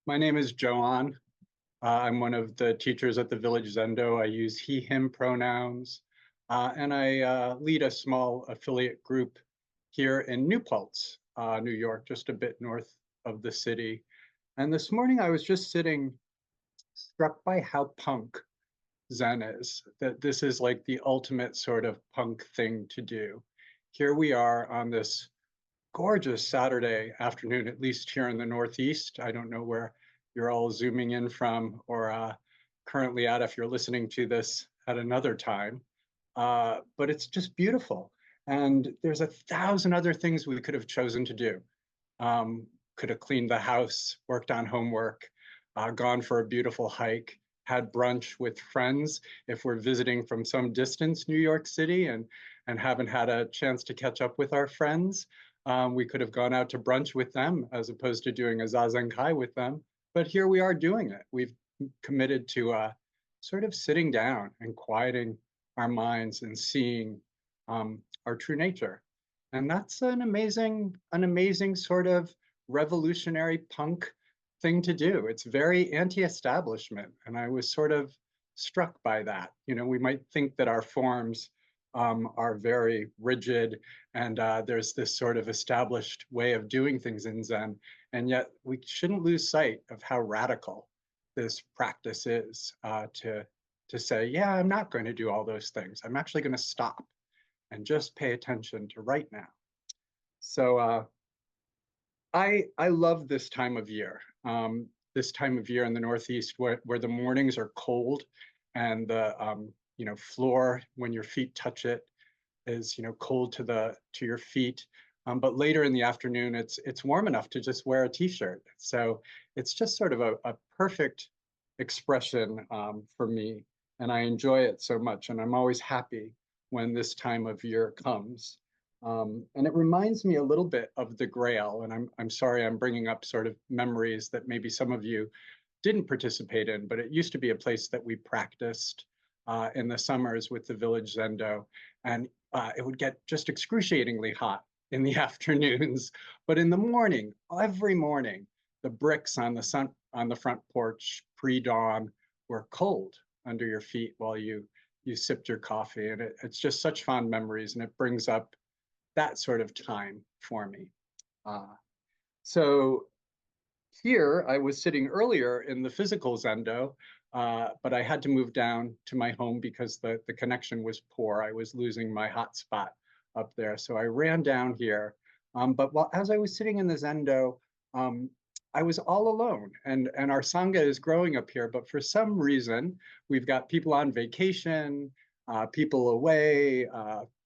My name is JoAn. I'm one of the teachers at the Village Zendo. I use he, him pronouns, and I lead a small affiliate group here in New Paltz, New York, just a bit north of the city. And this morning I was just sitting, struck by how punk Zen is, that this is like the ultimate sort of punk thing to do. Here we are on this gorgeous Saturday afternoon, at least here in the Northeast. I don't know where you're all zooming in from or currently at if you're listening to this at another time. But it's just beautiful. And there's 1,000 other things we could have chosen to do. Could have cleaned the house, worked on homework, gone for a beautiful hike, had brunch with friends if we're visiting from some distance, New York City, and haven't had a chance to catch up with our friends. We could have gone out to brunch with them as opposed to doing a zazen kai with them. But here we are doing it. We've committed to sort of sitting down and quieting our minds and seeing our true nature. And that's an amazing sort of revolutionary punk thing to do. It's very anti-establishment. And I was sort of struck by that. You know, we might think that our forms are very rigid and there's this sort of established way of doing things in Zen. And yet we shouldn't lose sight of how radical this practice is to say, yeah, I'm not going to do all those things. I'm actually going to stop and just pay attention to right now. So I love this time of year. This time of year in the Northeast where the mornings are cold and the floor when your feet touch it is cold to your feet. But later in the afternoon, it's warm enough to just wear a t-shirt. So it's just sort of a perfect expression for me, and I enjoy it so much. And I'm always happy when this time of year comes. And it reminds me a little bit of the Grail. And I'm sorry I'm bringing up sort of memories that maybe some of you didn't participate in, but it used to be a place that we practiced in the summers with the Village Zendo. And it would get just excruciatingly hot in the afternoons. But in the morning, every morning, the bricks on the front porch pre-dawn were cold under your feet while you sipped your coffee. And it's just such fond memories, and it brings up that sort of time for me. So here I was sitting earlier in the physical Zendo, but I had to move down to my home because the connection was poor. I was losing my hotspot up there. So I ran down here. But as I was sitting in the Zendo, I was all alone, and our Sangha is growing up here. But for some reason, we've got people on vacation, people away,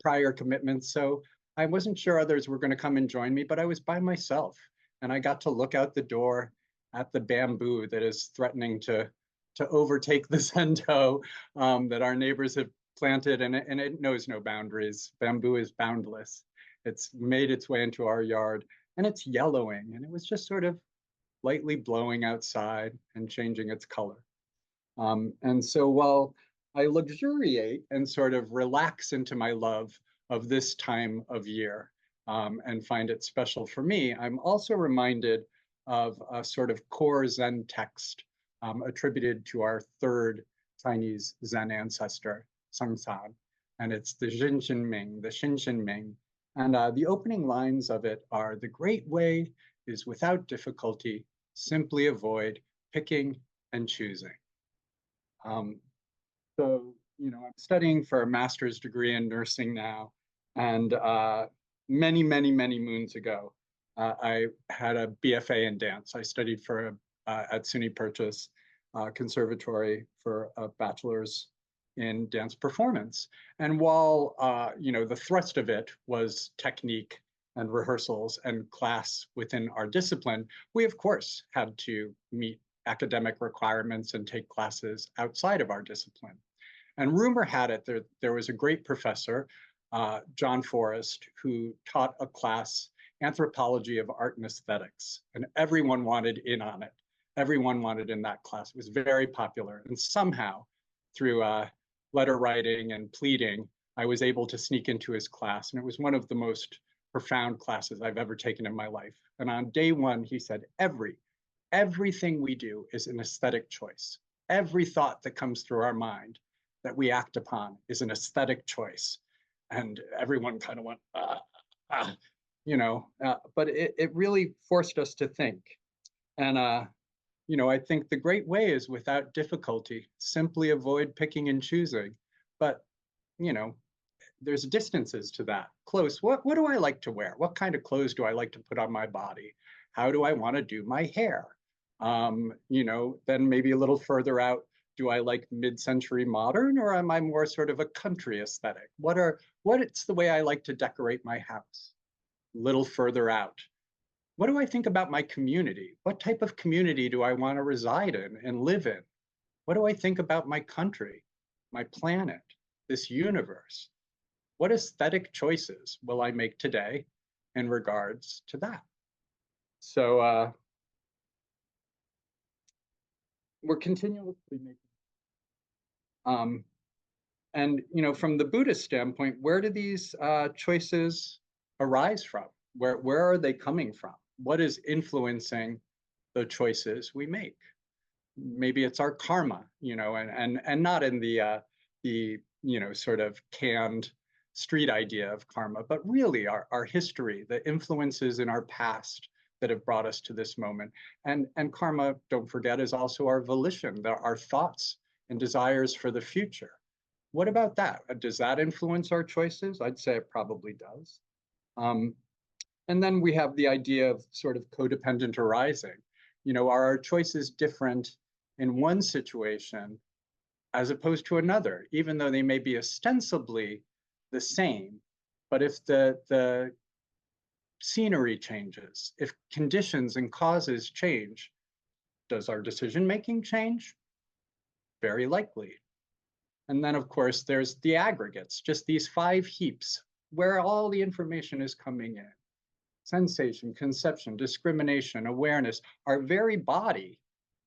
prior commitments. So I wasn't sure others were going to come and join me, but I was by myself. And I got to look out the door at the bamboo that is threatening to overtake the Zendo that our neighbors have planted, and it knows no boundaries. Bamboo is boundless. It's made its way into our yard, and it's yellowing, and it was just sort of lightly blowing outside and changing its color. And so while I luxuriate and sort of relax into my love of this time of year and find it special for me, I'm also reminded of a sort of core Zen text attributed to our third Chinese Zen ancestor, San, and it's the Xin Xin Ming, the Xin Xin Ming. And the opening lines of it are, "The great way is without difficulty, simply avoid picking and choosing." So, I'm studying for a master's degree in nursing now. And many moons ago, I had a BFA in dance. I studied at SUNY Purchase Conservatory for a bachelor's in dance performance. And while, the thrust of it was technique and rehearsals and class within our discipline, we of course had to meet academic requirements and take classes outside of our discipline. And rumor had it there was a great professor, John Forrest, who taught a class, Anthropology of Art and Aesthetics, and everyone wanted in on it. Everyone wanted in that class. It was very popular. And somehow, through letter writing and pleading, I was able to sneak into his class. And it was one of the most profound classes I've ever taken in my life. And on day one, he said, every Everything we do is an aesthetic choice. Every thought that comes through our mind that we act upon is an aesthetic choice. And everyone kind of went, but it really forced us to think. And, I think the great way is without difficulty, simply avoid picking and choosing. But, you know, there's distances to that. Close, what do I like to wear? What kind of clothes do I like to put on my body? How do I want to do my hair? Then maybe a little further out, do I like mid-century modern, or am I more sort of a country aesthetic? What's the way I like to decorate my house? A little further out, what do I think about my community? What type of community do I want to reside in and live in? What do I think about my country, my planet, this universe? What aesthetic choices will I make today in regards to that? So we're continuously making, and from the Buddhist standpoint, where do these choices arise from? Where are they coming from? What is influencing the choices we make? Maybe it's our karma, and not in the sort of canned street idea of karma, but really our history, the influences in our past that have brought us to this moment. And karma, don't forget, is also our volition, our thoughts and desires for the future. What about that? Does that influence our choices? I'd say it probably does. And then we have the idea of sort of codependent arising. Are our choices different in one situation as opposed to another, even though they may be ostensibly the same? But if the scenery changes, if conditions and causes change, does our decision-making change? Very likely. And then, of course, there's the aggregates, just these 5 heaps where all the information is coming in. Sensation, conception, discrimination, awareness. Our very body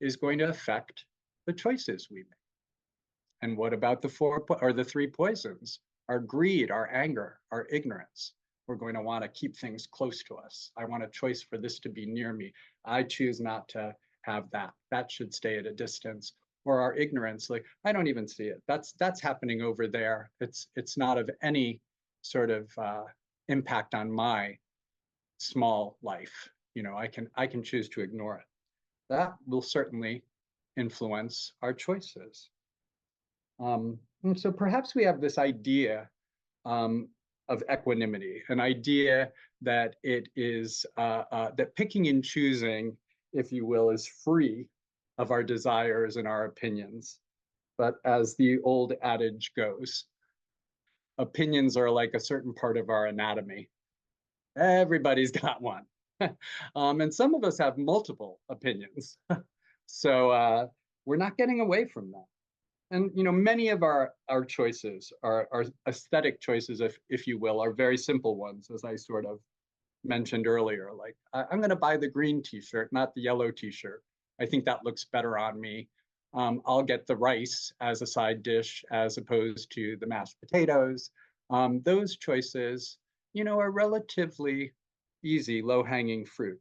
is going to affect the choices we make. And what about the 3 poisons? Our greed, our anger, our ignorance. We're going to want to keep things close to us. I want a choice for this to be near me. I choose not to have that. That should stay at a distance. Or our ignorance, like, I don't even see it. That's happening over there. It's not of any sort of impact on my small life. I can choose to ignore it. That will certainly influence our choices. And so perhaps we have this idea of equanimity, an idea that it is that picking and choosing, if you will, is free of our desires and our opinions. But as the old adage goes, opinions are like a certain part of our anatomy. Everybody's got one. And some of us have multiple opinions. So we're not getting away from that. And many of our choices, our aesthetic choices, if you will, are very simple ones, as I sort of mentioned earlier. Like, I'm going to buy the green t-shirt, not the yellow t-shirt. I think that looks better on me. I'll get the rice as a side dish as opposed to the mashed potatoes. Those choices, are relatively easy, low-hanging fruit.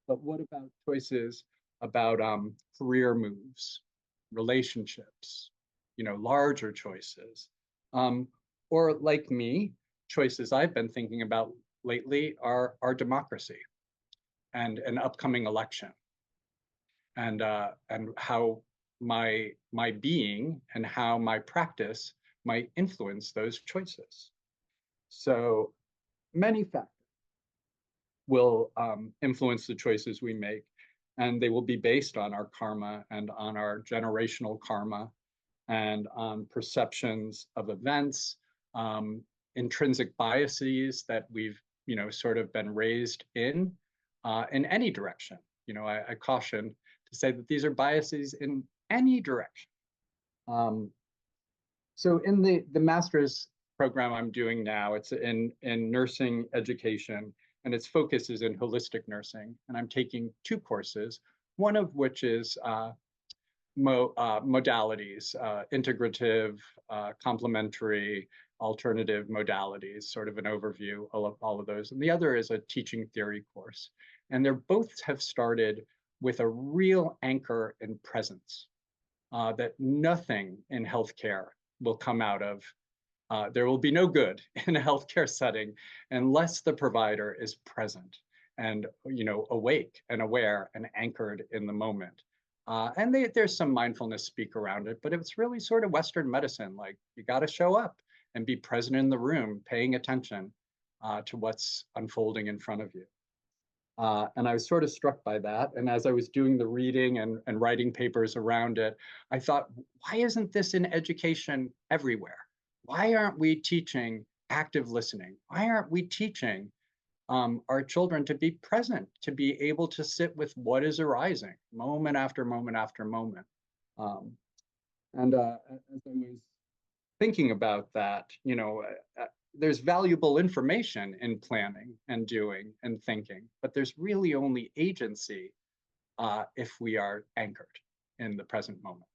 But what about choices about career moves, relationships, larger choices? Or like me, choices I've been thinking about lately are democracy and an upcoming election, and how my being and how my practice might influence those choices. So many factors will influence the choices we make, and they will be based on our karma and on our generational karma and on perceptions of events, intrinsic biases that we've sort of been raised in any direction. I caution to say that these are biases in any direction. So in the master's program I'm doing now, it's in nursing education, and its focus is in holistic nursing. And I'm taking 2 courses, one of which is modalities, integrative, complementary, alternative modalities, sort of an overview of all of those. And the other is a teaching theory course. And they're both have started with a real anchor and presence that nothing in healthcare will come out of. There will be no good in a healthcare setting unless the provider is present and awake and aware and anchored in the moment. And there's some mindfulness speak around it, but it's really sort of Western medicine. Like, you got to show up and be present in the room, paying attention to what's unfolding in front of you. And I was sort of struck by that. And as I was doing the reading and writing papers around it, I thought, why isn't this in education everywhere? Why aren't we teaching active listening? Why aren't we teaching our children to be present, to be able to sit with what is arising moment after moment after moment? As I was thinking about that, there's valuable information in planning and doing and thinking, but there's really only agency if we are anchored in the present moment,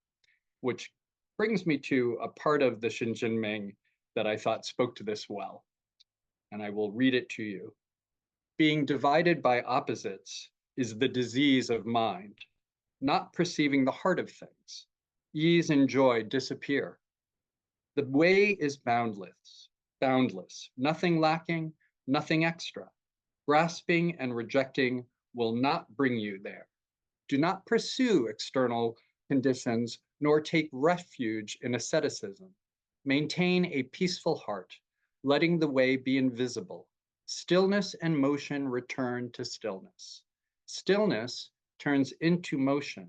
which brings me to a part of the Xin Xin Ming that I thought spoke to this well, and I will read it to you. Being divided by opposites is the disease of mind, not perceiving the heart of things. Ease and joy disappear. The way is boundless, nothing lacking, nothing extra. Grasping and rejecting will not bring you there. Do not pursue external conditions, nor take refuge in asceticism. Maintain a peaceful heart, letting the way be invisible. Stillness and motion return to stillness. Stillness turns into motion.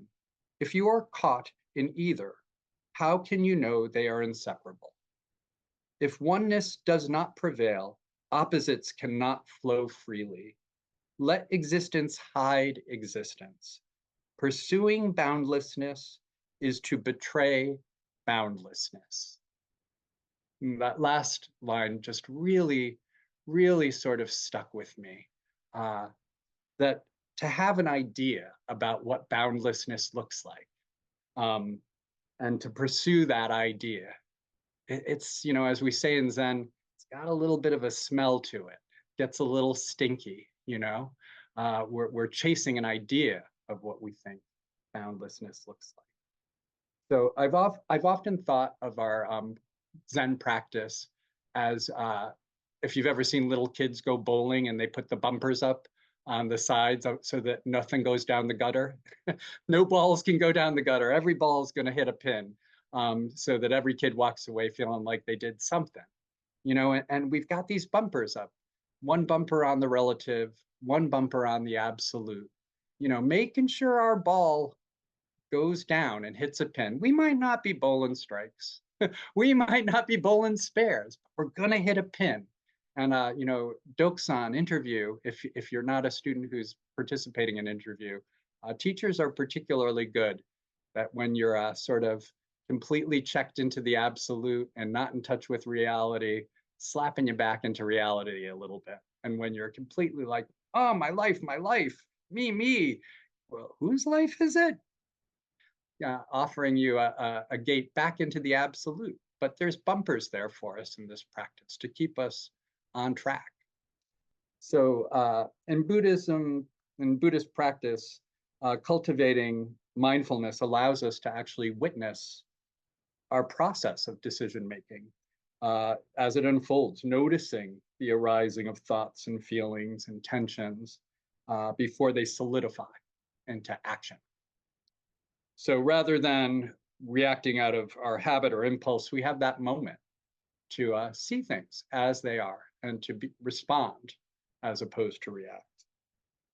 If you are caught in either, how can you know they are inseparable? If oneness does not prevail, opposites cannot flow freely. Let existence hide existence. Pursuing boundlessness is to betray boundlessness. And that last line just really, really sort of stuck with me. That to have an idea about what boundlessness looks like, and to pursue that idea, it's, as we say in Zen, it's got a little bit of a smell to it. Gets a little stinky, we're chasing an idea of what we think boundlessness looks like. So I've often thought of our Zen practice as if you've ever seen little kids go bowling and they put the bumpers up on the sides so that nothing goes down the gutter. No balls can go down the gutter. Every ball is going to hit a pin, so that every kid walks away feeling like they did something, and we've got these bumpers up. One bumper on the relative, one bumper on the absolute, making sure our ball goes down and hits a pin. We might not be bowling strikes. We might not be bowling spares, but we're going to hit a pin. And, Doksan interview, if you're not a student who's participating in interview, teachers are particularly good that when you're sort of completely checked into the absolute and not in touch with reality, slapping you back into reality a little bit. And when you're completely like, oh, my life, me, well, whose life is it? Yeah, offering you a gate back into the absolute. But there's bumpers there for us in this practice to keep us on track. So in Buddhism, in Buddhist practice, cultivating mindfulness allows us to actually witness our process of decision making as it unfolds, noticing the arising of thoughts and feelings and tensions before they solidify into action. So rather than reacting out of our habit or impulse, we have that moment to see things as they are and to respond as opposed to react.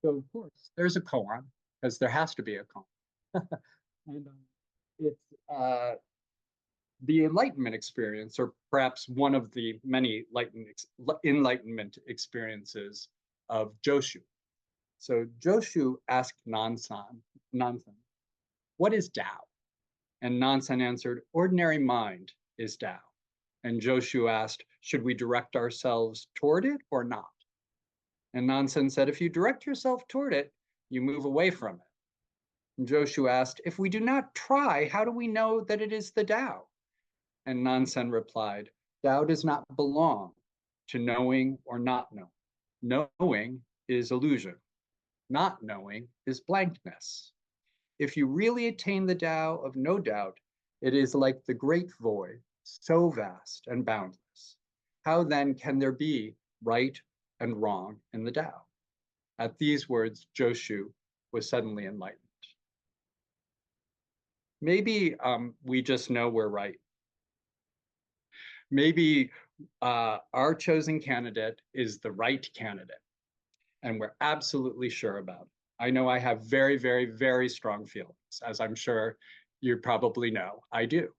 So of course, there's a koan, because there has to be a koan. And it's the enlightenment experience, or perhaps one of the many enlightenment experiences of Joshu. So Joshu asked Nansen, what is Tao? And Nansen answered, ordinary mind is Tao. And Joshu asked, should we direct ourselves toward it or not? And Nansen said, if you direct yourself toward it, you move away from it. And Joshu asked, if we do not try, how do we know that it is the Tao? And Nansen replied, Tao does not belong to knowing or not knowing. Knowing is illusion. Not knowing is blankness. If you really attain the Tao of no doubt, it is like the great void, so vast and boundless. How then can there be right and wrong in the Tao? At these words, Joshu was suddenly enlightened. Maybe we just know we're right. Maybe our chosen candidate is the right candidate, and we're absolutely sure about it. I know I have very, very, very strong feelings, as I'm sure you probably know I do.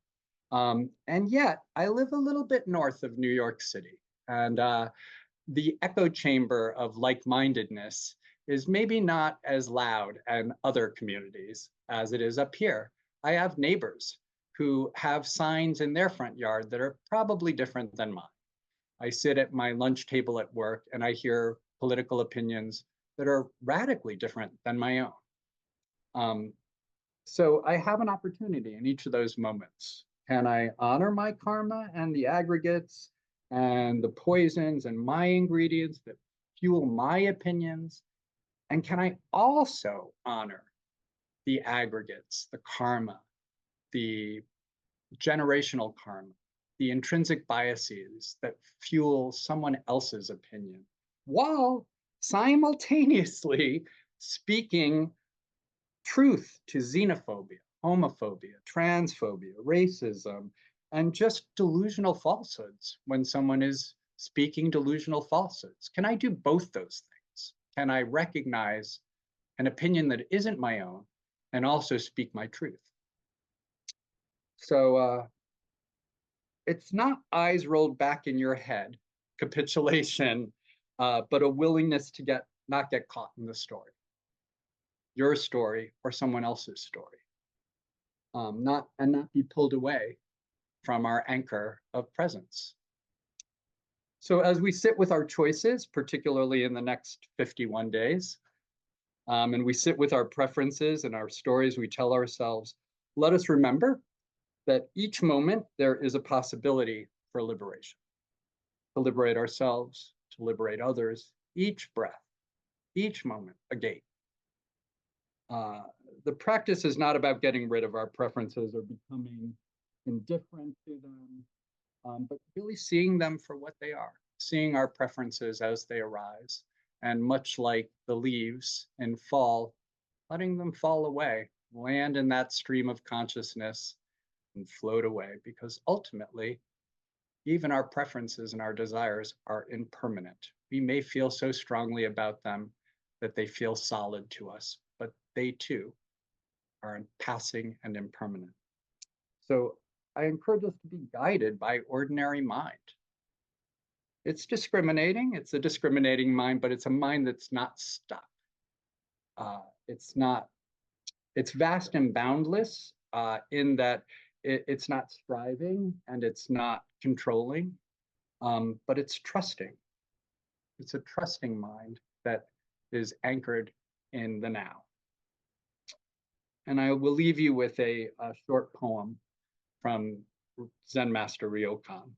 And yet, I live a little bit north of New York City, and the echo chamber of like-mindedness is maybe not as loud in other communities as it is up here. I have neighbors who have signs in their front yard that are probably different than mine. I sit at my lunch table at work and I hear political opinions that are radically different than my own. So I have an opportunity in each of those moments. Can I honor my karma and the aggregates and the poisons and my ingredients that fuel my opinions? And can I also honor the aggregates, the karma, the generational karma, the intrinsic biases that fuel someone else's opinion, while simultaneously speaking truth to xenophobia, homophobia, transphobia, racism, and just delusional falsehoods when someone is speaking delusional falsehoods? Can I do both those things? Can I recognize an opinion that isn't my own and also speak my truth? So it's not eyes rolled back in your head, capitulation, but a willingness to not get caught in the story, your story or someone else's story, not be pulled away from our anchor of presence. So as we sit with our choices, particularly in the next 51 days, and we sit with our preferences and our stories we tell ourselves, let us remember that each moment there is a possibility for liberation, to liberate ourselves, to liberate others, each breath, each moment, a gate. The practice is not about getting rid of our preferences or becoming indifferent to them, but really seeing them for what they are, seeing our preferences as they arise, and much like the leaves in fall, letting them fall away, land in that stream of consciousness and float away, because ultimately, even our preferences and our desires are impermanent. We may feel so strongly about them that they feel solid to us, but they too are passing and impermanent. So I encourage us to be guided by ordinary mind. It's discriminating, it's a discriminating mind, but it's a mind that's not stuck. It's vast and boundless in that it's not striving and it's not controlling, but it's trusting. It's a trusting mind that is anchored in the now. And I will leave you with a short poem from Zen Master Ryokan.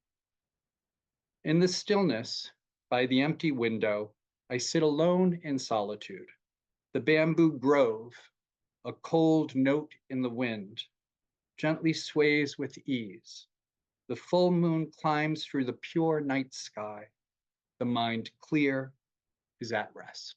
In the stillness, by the empty window, I sit alone in solitude. The bamboo grove, a cold note in the wind, gently sways with ease. The full moon climbs through the pure night sky. The mind clear is at rest.